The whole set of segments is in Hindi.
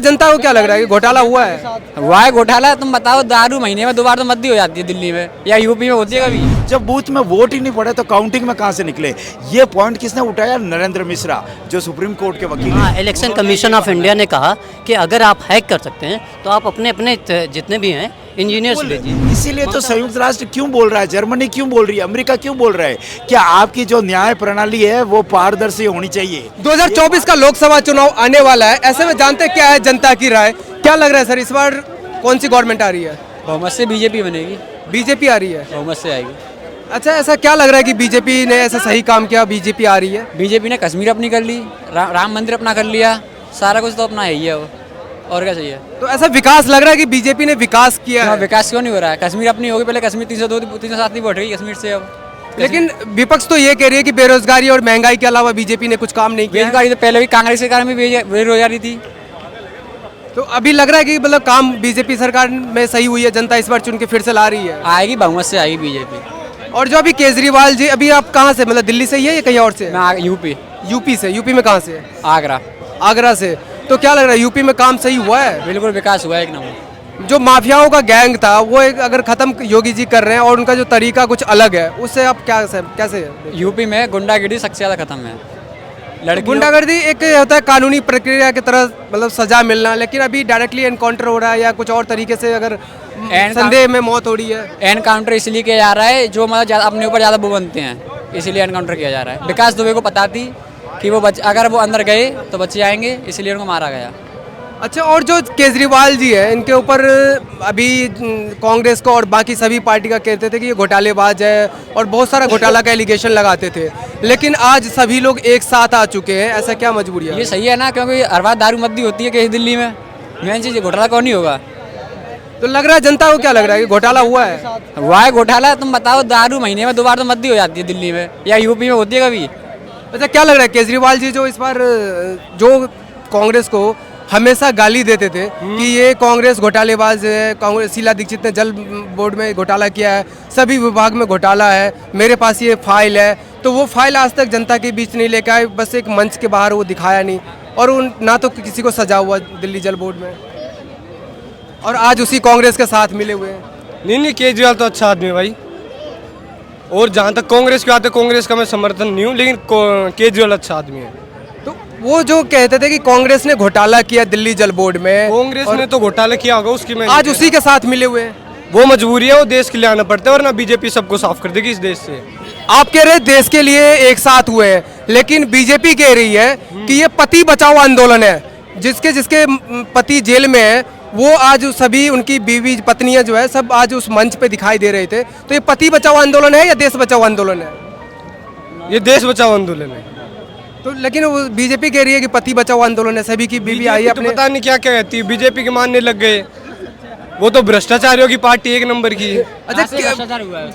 जनता को क्या लग रहा है कि घोटाला हुआ है घोटाला। तुम बताओ, दारू महीने में 2 बार तो मद्दी हो जाती है दिल्ली में या यूपी में, होती है कभी? जब बूथ में वोट ही नहीं पड़े तो काउंटिंग में कहां से निकले? ये पॉइंट किसने उठाया? नरेंद्र मिश्रा, जो सुप्रीम कोर्ट के वकील हैं। इलेक्शन कमीशन ऑफ इंडिया ने कहा कि अगर आप हैक कर सकते हैं तो आप अपने अपने जितने भी हैं इंजीनियर्स भेजिए। इसीलिए तो संयुक्त राष्ट्र क्यों बोल रहा है, जर्मनी क्यों बोल रही है, अमेरिका क्यों बोल रहा है? क्या आपकी जो न्याय प्रणाली है वो पारदर्शी होनी चाहिए। 2024 का लोकसभा चुनाव आने वाला है, ऐसे में जानते क्या है जनता की राय? क्या लग रहा है सर, इस बार कौन सी गवर्नमेंट आ रही है? बहुमत से बीजेपी बनेगी। बीजेपी आ रही है? बहुमत से आएगी। अच्छा, ऐसा क्या लग रहा है कि बीजेपी ने ऐसा सही काम किया, बीजेपी आ रही है? बीजेपी ने कश्मीर अपनी कर ली, राम मंदिर अपना कर लिया, सारा कुछ तो अपना है ही है वो, और क्या चाहिए? तो ऐसा विकास लग रहा है कि बीजेपी ने विकास किया है? विकास क्यों नहीं हो रहा है? कश्मीर अपनी होगी, पहले कश्मीर 307 नहीं बढ़ रही कश्मीर से अब। लेकिन विपक्ष तो ये कह रही है कि बेरोजगारी और महंगाई के अलावा बीजेपी ने कुछ काम नहीं किया है। बेरोजगारी तो पहले भी कांग्रेस के कारण भी बेरोजगारी थी। तो अभी लग रहा है कि मतलब काम बीजेपी सरकार में सही हुई है, जनता इस बार चुन के फिर से ला रही है? आएगी, बहुमत से आएगी बीजेपी। और जो अभी केजरीवाल जी, अभी आप कहाँ से, मतलब दिल्ली से ही है या कहीं और से? मैं यूपी। यूपी से? यूपी में कहाँ से? आगरा। आगरा से। तो क्या लग रहा है, यूपी में काम सही हुआ है? बिल्कुल विकास हुआ है, एक नंबर। जो माफियाओं का गैंग था वो एक अगर खत्म योगी जी कर रहे हैं और उनका जो तरीका कुछ अलग है, उससे आप कैसे? यूपी में गुंडागिरी सबसे ज्यादा खत्म है। गुंडागर्दी एक होता है कानूनी प्रक्रिया की तरह, मतलब सजा मिलना, लेकिन अभी डायरेक्टली एनकाउंटर हो रहा है या कुछ और तरीके से अगर संदेह में मौत हो रही है। एनकाउंटर इसलिए किया जा रहा है जो मतलब अपने ऊपर ज्यादा वो बनते हैं, इसीलिए एनकाउंटर किया जा रहा है। विकास दुबे को पता थी कि वो अगर वो अंदर गए तो बच्चे आएंगे, इसलिए उनको मारा गया। अच्छा, और जो केजरीवाल जी है, इनके ऊपर अभी कांग्रेस को और बाकी सभी पार्टी का कहते थे कि ये घोटालेबाज है और बहुत सारा घोटाला का एलिगेशन लगाते थे, लेकिन आज सभी लोग एक साथ आ चुके हैं। ऐसा क्या मजबूरी है? ये सही है ना, क्योंकि हर बार दारू मद्दी होती है कहीं दिल्ली में, मेन चीज घोटाला कौन नहीं होगा? तो लग रहा है जनता को क्या लग रहा है कि घोटाला हुआ है घोटाला। तुम बताओ, दारू महीने में 2 बार तो मद्दी हो जाती है दिल्ली में या यूपी में, होती है कभी? अच्छा, क्या लग रहा है केजरीवाल जी जो इस बार जो कांग्रेस को हमेशा गाली देते थे कि ये कांग्रेस घोटालेबाज है, कांग्रेस शीला दीक्षित ने जल बोर्ड में घोटाला किया है, सभी विभाग में घोटाला है, मेरे पास ये फाइल है, तो वो फाइल आज तक जनता के बीच नहीं लेकर आए, बस एक मंच के बाहर वो दिखाया नहीं, और ना तो किसी को सजा हुआ दिल्ली जल बोर्ड में, और आज उसी कांग्रेस के साथ मिले हुए हैं। नहीं, केजरीवाल तो अच्छा आदमी है भाई, और जहाँ तक कांग्रेस की बात है, कांग्रेस का मैं समर्थन नहीं हूँ, लेकिन केजरीवाल अच्छा आदमी है। तो वो जो कहते थे कि कांग्रेस ने घोटाला किया दिल्ली जल बोर्ड में, कांग्रेस ने तो घोटाला किया होगा, उसकी मैं आज उसी के साथ मिले हुए हैं। वो मजबूरी है, वो देश के लिए आना पड़ता है, वरना बीजेपी सबको साफ कर देगी इस देश से। आप कह रहे हैं देश के लिए एक साथ हुए हैं, लेकिन बीजेपी कह रही है कि ये पति बचाओ आंदोलन है। जिसके जिसके पति जेल में है, वो आज सभी उनकी बीवी पत्नियां जो है सब आज उस मंच पे दिखाई दे रहे थे। तो ये पति बचाओ आंदोलन है या देश बचाओ आंदोलन है? ये देश बचाओ आंदोलन है। तो लेकिन वो बीजेपी कह रही है कि पति बचाओ आंदोलन है, सभी की बीवी आई अपने। पता नहीं क्या क्या कहती है, बीजेपी के मानने लग गए। वो तो भ्रष्टाचारियों की पार्टी एक नंबर की। अच्छा,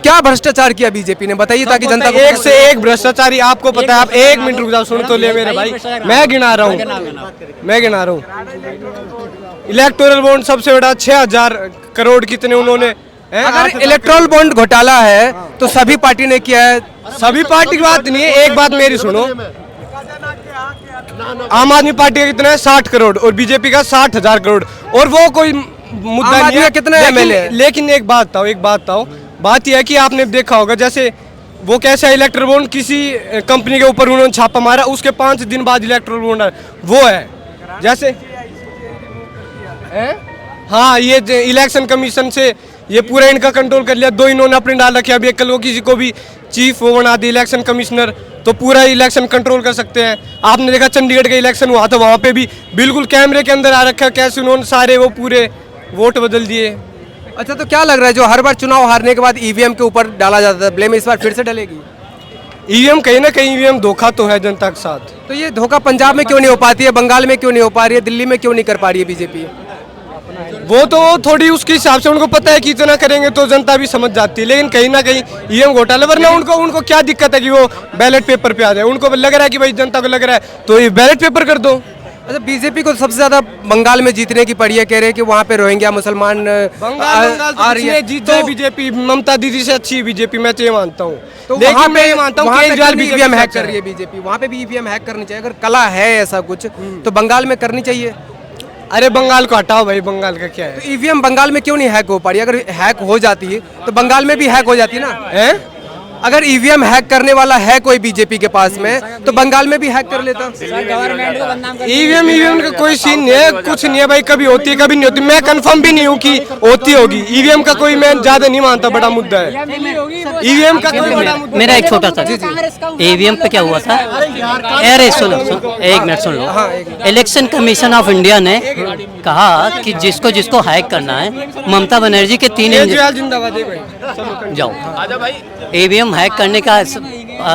क्या भ्रष्टाचार किया बीजेपी ने, बताइए ताकि जनता को। एक से एक भ्रष्टाचारी आपको पता है। आप 1 मिनट रुक जाओ, सुन तो ले मेरे भाई, मैं गिना रहा हूँ। इलेक्टोरल बॉन्ड सबसे बड़ा 6000 करोड़ कितने उन्होंने। अगर इलेक्टोरल बॉन्ड घोटाला है तो सभी पार्टी ने किया है। सभी पार्टी की बात नहीं है, एक बात मेरी सुनो। आम आदमी पार्टी का कितना है? 60 करोड़, और बीजेपी का 60,000 करोड़, और वो कोई मुद्दा नहीं है। कितने एमएलए? लेकिन एक बात बताओ, बात यह है कि आपने देखा होगा, जैसे वो कैसे इलेक्टोरल बॉन्ड किसी कंपनी के ऊपर उन्होंने छापा मारा, उसके 5 दिन बाद इलेक्टोरल बॉन्ड वो है। जैसे हाँ, ये इलेक्शन कमीशन से ये पूरा इनका कंट्रोल कर लिया। 2 इन्होंने अपने डाल रखे, अभी कल वो किसी को भी चीफ वो बना दी इलेक्शन कमिश्नर, तो पूरा इलेक्शन कंट्रोल कर सकते हैं। आपने देखा चंडीगढ़ का इलेक्शन हुआ था, वहाँ पे भी बिल्कुल कैमरे के अंदर आ रखा, कैसे उन्होंने सारे वो पूरे वोट बदल दिए। अच्छा, तो क्या लग रहा है जो हर बार चुनाव हारने के बाद ईवीएम के ऊपर डाला जाता है ब्लेम, इस बार फिर से डलेगी? ईवीएम कहीं ना कहीं ईवीएम धोखा तो है जनता के साथ। तो ये धोखा पंजाब में क्यों नहीं हो पाती है, बंगाल में क्यों नहीं हो पा रही है, दिल्ली में क्यों नहीं कर पा रही है बीजेपी? वो तो थोड़ी उसके हिसाब से उनको पता है कि इतना करेंगे तो जनता भी समझ जाती है, लेकिन कहीं ना कहीं ईवीएम घोटाला, वरना उनको क्या दिक्कत है कि वो बैलेट पेपर पे आ जाए? उनको लग रहा है कि भाई जनता को लग रहा है तो ये बैलेट पेपर कर दो। अच्छा, बीजेपी को सबसे ज्यादा बंगाल में जीतने की पड़ी है, कह रहे हैं कि वहाँ पे रोहिंग्या मुसलमान आ रही है। जीत जाए बीजेपी, ममता दीदी से अच्छी बीजेपी, मैं तो ये मानता हूँ। तो लेकिन मैं ये मानता हूँ केजरीवाल भी ईवीएम हैक कर रही है बीजेपी, वहाँ पे भी ईवीएम हैक करनी चाहिए। अगर कला है ऐसा कुछ तो बंगाल में करनी चाहिए। अरे बंगाल को हटाओ भाई, बंगाल का क्या है? ईवीएम बंगाल में क्यों नहीं हैक हो पा रही? अगर हैक हो जाती है तो बंगाल में भी हैक हो जाती ना। हैं? अगर ईवीएम हैक करने वाला है कोई बीजेपी के पास में तो बंगाल में भी हैक कर लेता। गवर्नमेंट को बदनाम कर ईवीएम का कोई सीन नहीं है, कुछ नहीं है भाई, कभी होती है कभी नहीं होती। मैं कंफर्म भी नहीं हूँ कि होती होगी। ईवीएम का कोई मैं ज्यादा नहीं मानता बड़ा मुद्दा है ईवीएम का, कोई बड़ा मुद्दा। मेरा एक छोटा सा ईवीएम पे क्या हुआ था, अरे सुनो एक minute soon low. Election commission of India ने कहा कि जिसको जिसको हैक करना है, ममता बनर्जी के 3 केजरीवाल जिंदाबाद है भाई। जाओ। ईवीएम हैक करने का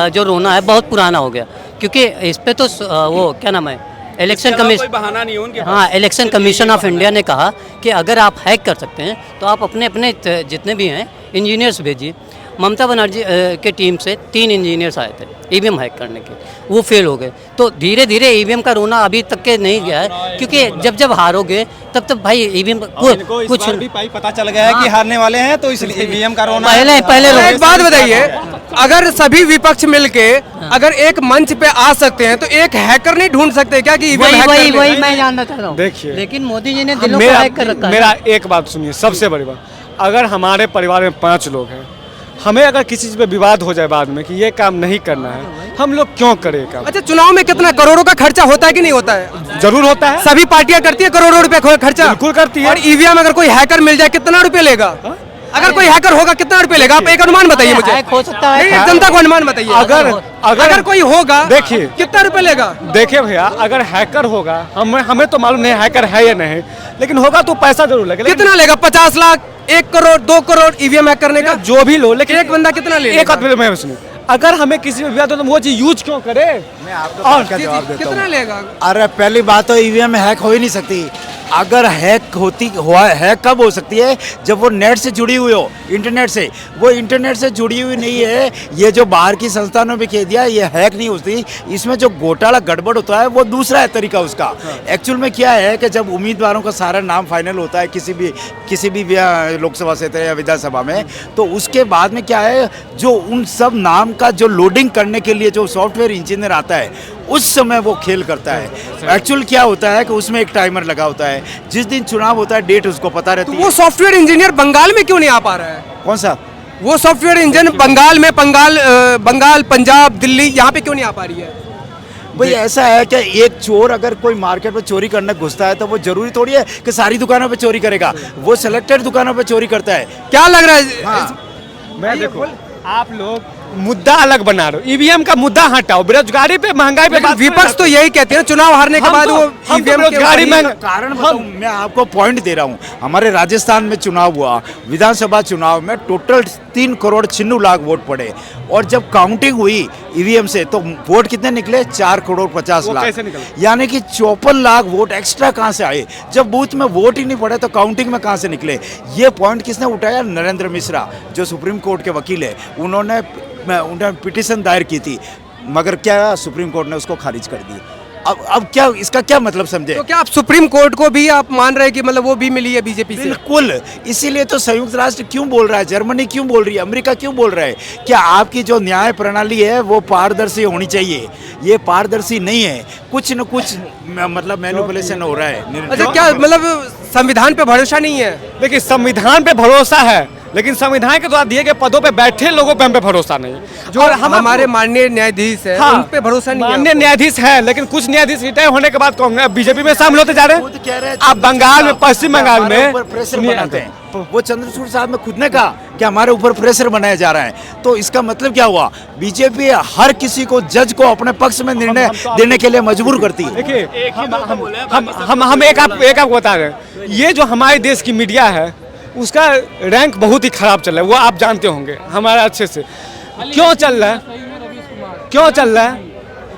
जो रोना है बहुत पुराना हो गया, क्योंकि इस पे तो वो क्या नाम है, इलेक्शन कमीशन, बहाना नहीं उनके। हाँ, इलेक्शन कमीशन ऑफ इंडिया ने कहा कि अगर आप हैक कर सकते हैं तो आप अपने अपने जितने भी हैं इंजीनियर्स भेजिए। ममता बनर्जी के टीम से 3 इंजीनियर्स आए थे ईवीएम हैक करने के, वो फेल हो गए। तो धीरे धीरे ईवीएम का रोना अभी तक के नहीं गया है, क्योंकि जब हारोगे तब भाई ईवीएम कुछ भी भाई पता चल गया है कि हारने वाले हैं, तो इसलिए ईवीएम का रोना पहले एक बात बताइए, अगर सभी विपक्ष मिलके अगर एक मंच पे आ सकते हैं तो एक हैकर नहीं ढूंढ सकते क्या कि ईवीएम हैक कर ले? वही मैं जानना चाह रहा हूँ। देखिए, लेकिन मोदी जी ने दिलों को हैक कर रखा है। मेरा एक बात सुनिए, सबसे बड़ी बात, अगर हमारे परिवार में 5 लोग हैं, हमें अगर किसी चीज पे विवाद हो जाए बाद में कि ये काम नहीं करना है, हम लोग क्यों करें काम? अच्छा, चुनाव में कितना करोड़ों का खर्चा होता है कि नहीं होता है? जरूर होता है, सभी पार्टियां करती है करोड़ों रुपए खर्चा। बिल्कुल करती है। और ईवीएम अगर कोई हैकर मिल जाए कितना रुपए लेगा? अगर कोई हैकर होगा कितना रुपए लेगा? आप एक अनुमान बताइए मुझे। हैक हो सकता है, नहीं, जनता को अनुमान बताइए। अगर कोई होगा, देखिए, कितना रुपए लेगा? देखिए भैया, अगर हैकर होगा, हमें तो मालूम नहीं हैकर है या नहीं, लेकिन होगा तो पैसा जरूर लगेगा। कितना लेगा? 50 लाख, 1 करोड़, 2 करोड़ ईवीएम हैक करने का? जो भी लो, लेकिन एक बंदा कितना ले? एक बात मैं सुनिए, अगर हमें किसी में विवाद हो तो वो चीज यूज क्यों करे? मैं आपको और क्या जवाब देता कितना हूँ। लेगा? अरे पहली बात तो ईवीएम हैक हो ही नहीं सकती। अगर हैक हैक कब हो सकती है? जब वो नेट से जुड़ी हुई हो, इंटरनेट से। वो इंटरनेट से जुड़ी हुई नहीं है। ये जो बाहर की संस्थानों में कह दिया, ये हैक नहीं होती। इसमें जो घोटाला गड़बड़ होता है वो दूसरा है तरीका उसका। एक्चुअल में क्या है कि जब उम्मीदवारों का सारा नाम फाइनल होता है किसी भी लोकसभा क्षेत्र या विधानसभा में, तो उसके बाद में क्या है, जो उन सब नाम का जो लोडिंग करने के लिए जो सॉफ्टवेयर इंजीनियर आता है, उस समय वो खेल करता है। एक्चुअल क्या होता है कि उसमें एक टाइमर लगा होता है, जिस दिन चुनाव होता है डेट उसको पता रहती है। वो सॉफ्टवेयर इंजीनियर बंगाल में क्यों नहीं आ पा रहा है? कौन सा? वो सॉफ्टवेयर इंजीनियर बंगाल में, बंगाल, पंजाब, दिल्ली, यहाँ पे क्यों नहीं आ पा रही है? भाई ऐसा है कि एक चोर अगर कोई मार्केट में चोरी करने घुसता है तो वो जरूरी थोड़ी है कि सारी दुकानों पे चोरी करेगा। वो सिलेक्टेड दुकानों पे चोरी करता है। क्या लग रहा है? मैं देखो, आप लोग मुद्दा अलग बना रहे हो, ईवीएम का मुद्दा हटाओ, बेरोजगारी पे, महंगाई पे। विपक्ष तो यही कहते हैं चुनाव हारने के बाद वो ईवीएम बेरोजगारी में कारण बताऊं, मैं आपको पॉइंट दे रहा हूं। हमारे राजस्थान में चुनाव हुआ, विधानसभा चुनाव में टोटल 3 करोड़ 96 लाख वोट पड़े, और जब काउंटिंग हुई ईवीएम से तो वोट कितने निकले? 4 करोड़ 50 लाख। यानी कि 54 लाख वोट एक्स्ट्रा कहां से आए? जब बूथ में वोट ही नहीं पड़े तो काउंटिंग में कहां से निकले? ये पॉइंट किसने उठाया? नरेंद्र मिश्रा, जो सुप्रीम कोर्ट के वकील है। उन्होंने पिटीशन दायर की थी, मगर क्या सुप्रीम कोर्ट ने उसको खारिज कर दी। अब क्या, इसका क्या मतलब समझे? तो क्या आप सुप्रीम कोर्ट को भी आप मान रहे हैं कि मतलब वो भी मिली है बीजेपी से? बिल्कुल। इसीलिए तो संयुक्त राष्ट्र क्यों बोल रहा है, जर्मनी क्यों बोल रही है, अमेरिका क्यों बोल रहा है कि आपकी जो न्याय प्रणाली है वो पारदर्शी होनी चाहिए। ये पारदर्शी नहीं है, कुछ न कुछ मतलब मैनिपुलेशन हो रहा है। अच्छा, क्या मतलब संविधान पे भरोसा नहीं है? देखिए, संविधान पे भरोसा है, लेकिन संविधान के द्वारा दिए गए पदों पे बैठे लोगों पे हम पे भरोसा नहीं है। जो हमारे माननीय न्यायाधीश है, हाँ, उन पे भरोसा नहीं है। माननीय न्यायाधीश है, लेकिन कुछ न्यायाधीश रिटायर होने के बाद कांग्रेस बीजेपी में शामिल होते जा रहे हैं। आप बंगाल में, पश्चिम बंगाल में प्रेशर बनाते हैं। वो चंद्रचूड़ साहब ने खुद ने कहा कि हमारे ऊपर प्रेशर बनाया जा रहा है। तो इसका मतलब क्या हुआ? बीजेपी हर किसी को, जज को अपने पक्ष में निर्णय देने के लिए मजबूर करती है। देखिए, हम एक आपको बता रहे हैं, ये जो हमारे देश की मीडिया है उसका रैंक बहुत ही खराब चल रहा है, वो आप जानते होंगे हमारा अच्छे से। क्यों चल रहा है? क्यों चल रहा है?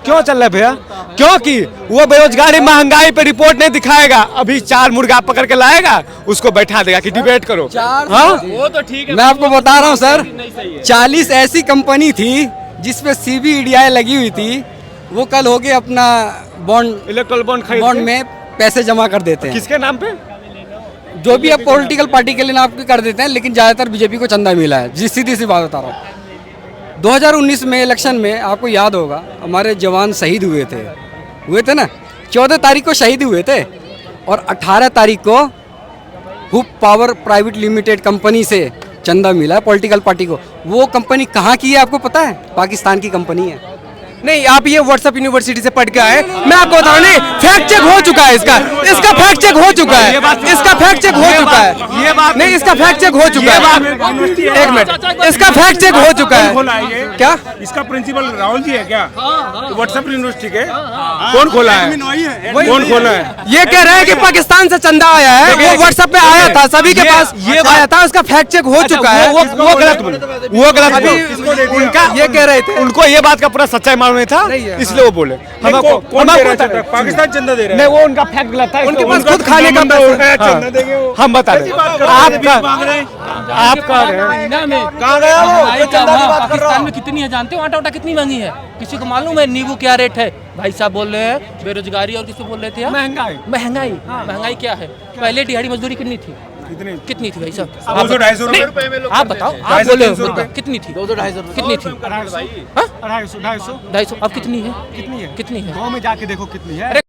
क्यों चल रहा है भैया? क्योंकि वो बेरोजगारी, महंगाई पे रिपोर्ट नहीं दिखाएगा। अभी 4 मुर्गा पकड़ के लाएगा, उसको बैठा देगा कि डिबेट करो। हाँ, वो तो ठीक है। मैं आपको बता रहा हूँ सर, 40 ऐसी कंपनी थी जिसपे CBDI लगी हुई थी, वो कल हो गए अपना बॉन्ड, इलेक्ट्रल बॉन्ड में पैसे जमा कर देते हैं। किसके नाम पे? जो भी अब पॉलिटिकल पार्टी के लिए नाम कर देते हैं, लेकिन ज़्यादातर बीजेपी को चंदा मिला है। जी, सीधी सी बात बता रहा हूँ। 2019 में इलेक्शन में आपको याद होगा, हमारे जवान शहीद हुए थे ना, 14 तारीख को शहीद हुए थे। और 18 तारीख को hoop power private limited company से चंदा मिला है पॉलिटिकल पार्टी को। वो कंपनी कहाँ की है आपको पता है? पाकिस्तान की कंपनी है। नहीं, आप ये व्हाट्सएप यूनिवर्सिटी से पढ़ के आए, मैं आपको बताऊं, नहीं फैक्ट चेक हो चुका है इसका फैक्ट चेक हो चुका है, इसका फैक्ट चेक हो चुका है, ये बात नहीं इसका फैक्ट चेक हो चुका है, एक मिनट, इसका फैक्ट चेक हो चुका है। क्या इसका प्रिंसिपल राहुल जी है क्या? व्हाट्सएप यूनिवर्सिटी के कौन खोला है? कौन खोला है? ये कह रहे हैं कि पाकिस्तान से चंदा आया है, वो व्हाट्सएप पे आया था, सभी के पास ये आया था, उसका फैक्ट चेक हो चुका है। वो गलत बोले, उनका ये कह रहे थे, उनको ये बात का पूरा सच्चाई मालूम नहीं था, इसलिए वो बोले। पाकिस्तान चंदा दे रहा है? नहीं, वो उनका फैक्ट गलत था। उनके पास खुद खाने का चंदा देंगे वो। हम बता दें आपका कहाँ गया वो? पाकिस्तान में कितनी है जानते हो? आटा उटा कितनी महंगी है? किसी को मालूम है नींबू क्या रेट है? भाई साहब बोल रहे हैं बेरोजगारी, और किसी बोल रहे थे महंगाई क्या है? पहले दिहाड़ी मजदूरी कितनी थी? कितनी थी भाई साहब? 200-250 रुपए। आप बताओ, आप बोले कितनी थी? 200-250 कितनी थी? 250 250 अब कितनी है? कितनी है? गाँव में जाके देखो कितनी है। अरे